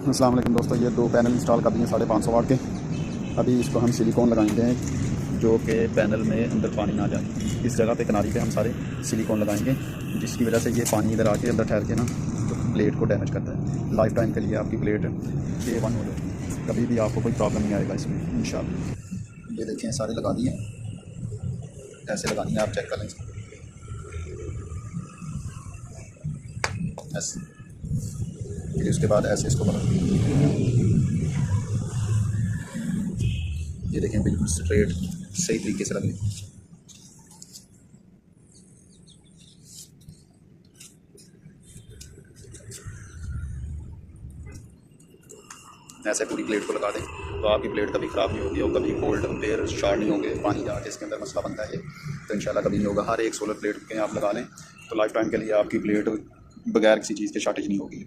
अस्सलाम वालेकुम दोस्तों, ये दो पैनल इंस्टॉल कर दिए 550 वाट के। अभी इसको हम सिलिकॉन लगाएंगे जो कि पैनल में अंदर पानी ना जाए। इस जगह पे किनारी पे हम सारे सिलिकॉन लगाएंगे, जिसकी वजह से ये पानी इधर आके अंदर ठहर के ना तो प्लेट को डैमेज करता है। लाइफ टाइम के लिए आपकी प्लेट A1 हो जाएगी, कभी भी आपको कोई प्रॉब्लम नहीं आएगा इसमें इंशाल्लाह। ये देखें सारे लगा दिए, ऐसे लगानी है, आप चेक कर लें ऐसे। फिर उसके बाद ऐसे इसको बना, ये देखें बिल्कुल स्ट्रेट सही तरीके से लगने। ऐसे पूरी प्लेट को लगा दें तो आपकी प्लेट कभी ख़राब नहीं होगी और कभी कोल्ड एयर शॉर्ट नहीं होंगे, पानी जाके इसके अंदर मसला बनता है ये, तो इंशाल्लाह कभी नहीं होगा। हर एक सोलर प्लेट के आप लगा लें तो लाइफ टाइम के लिए आपकी प्लेट बगैर किसी चीज़ के शॉर्टेज नहीं होगी।